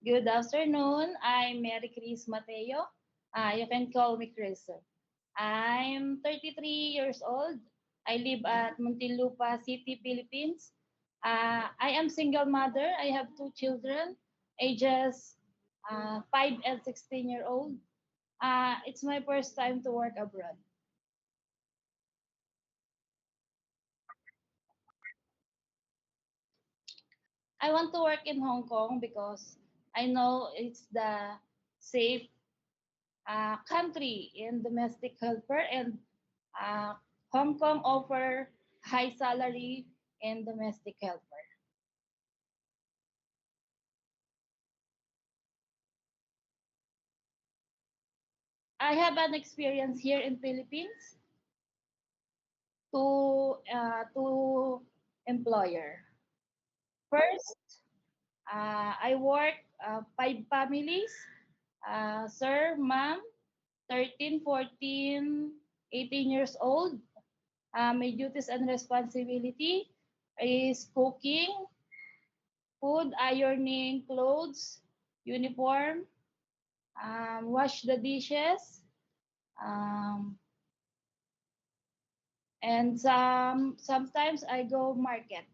Good afternoon. I'm Mary Chris Mateo. You can call me Chris. I'm 33 years old. I live at Muntinlupa City, Philippines. I am single mother. I have two children, ages 5 and 16-year old. It's my first time to work abroad. I want to work in Hong Kong because I know it's the safe country in domestic helper, and uh, Hong Kong offer high salary in domestic helper. I have an experience here in Philippines to employer. First, I work 5 families, sir, ma'am, 13, 14, 18 years old. My duties and responsibility is cooking, food, ironing clothes, uniform, wash the dishes, um, and sometimes I go market.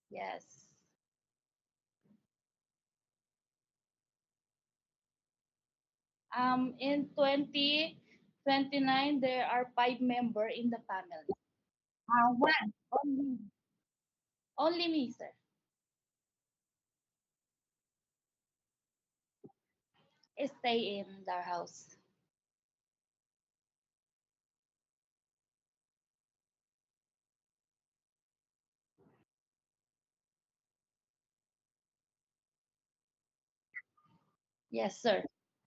Yes. In 2029, there are 5 members in the family. One. Only me, sir. Stay in their house. Yes, sir.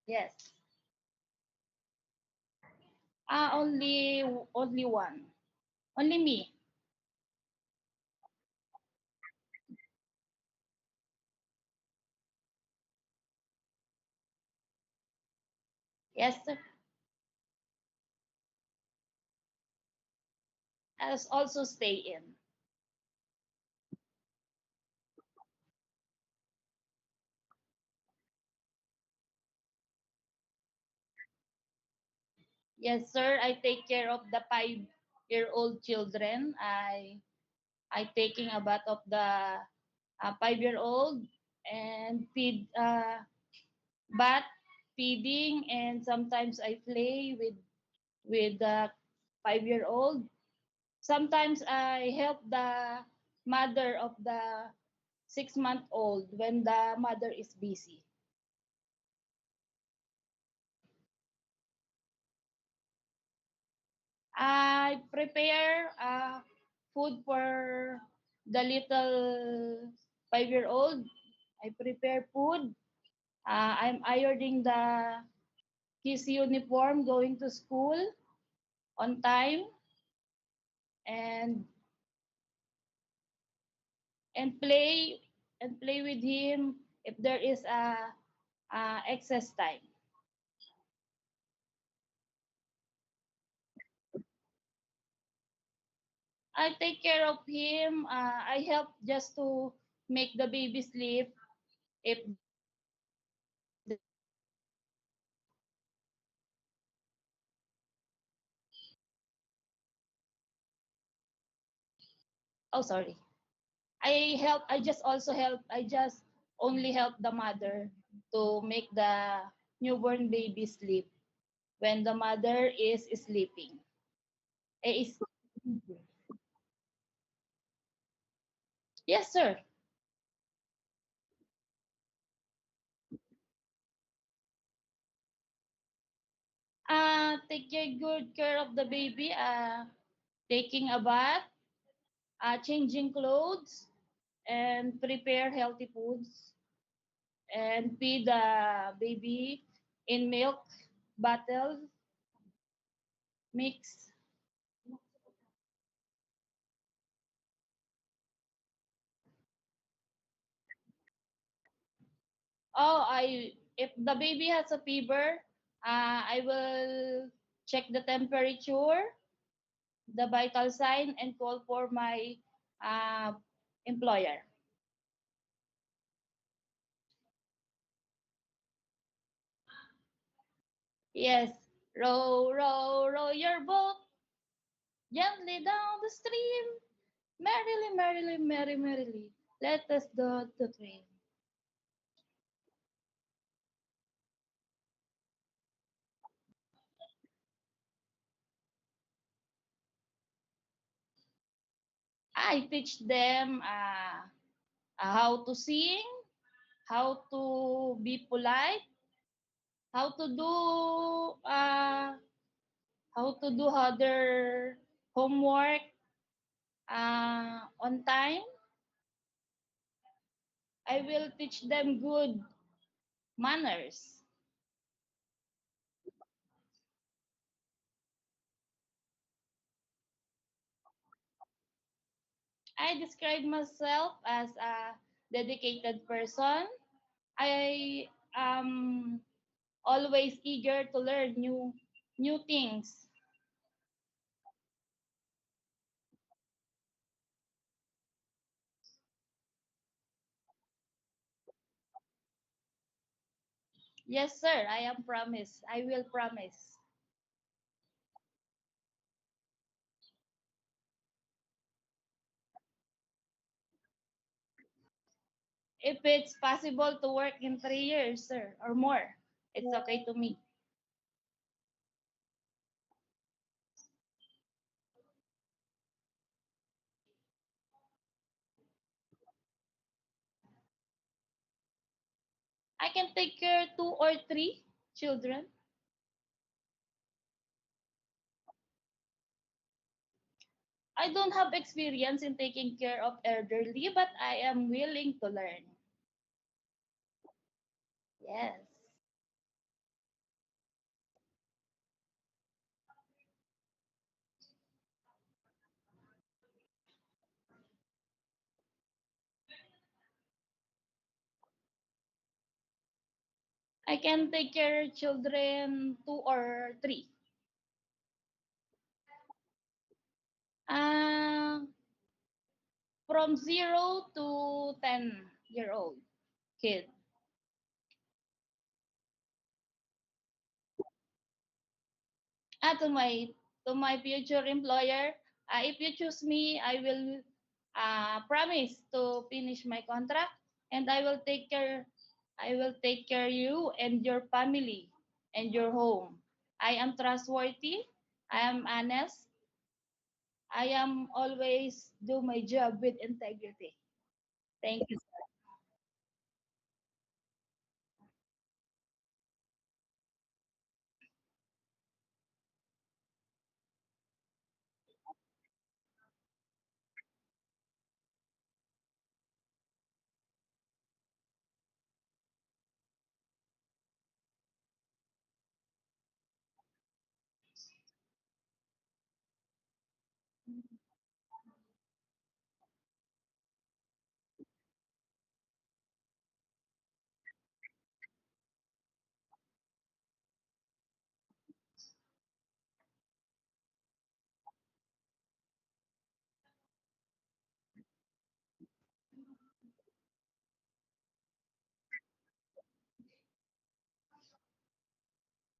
Yes. Only one. Only me. Yes, sir. As also stay in. Yes, sir. I take care of the 5-year-old children. I taking a bath of the 5-year-old and feed bath feeding, and sometimes I play with the 5-year-old. Sometimes I help the mother of the 6-month old when the mother is busy. I prepare food for the little 5-year-old. I prepare food. I'm ironing the his uniform, going to school on time, and and play and play with him if there is a excess time. I take care of him. I help just to make the baby sleep. If oh sorry, I help. I just also help. I just only help the mother to make the newborn baby sleep when the mother is sleeping. Is yes, sir. Take good care of the baby. Taking a bath, changing clothes, and prepare healthy foods, and feed the baby in milk bottle mix. Oh, I if the baby has a fever, I will. check the temperature, the vital sign, and call for my uh, employer. Yes, row, row, row your boat gently down the stream. Merrily, merrily, merry, merrily, let us do the train. I teach them how to sing, how to be polite, how to do how to do other homework on time. I will teach them good manners. I describe myself as a dedicated person. I am always eager to learn new things. Yes, sir, I am promise. I will promise. If it's possible to work in 3 years, sir, or more, it's okay to me. I can take care 2 or 3 children. I don't have experience in taking care of elderly, but I am willing to learn. Yes. I can take care children 2 or 3. Uh, from 0 to 10-year old kid. To my future employer, if you choose me, I will promise to finish my contract, and I will take care you and your family and your home. I am trustworthy. I am honest. I am always do my job with integrity. Thank you.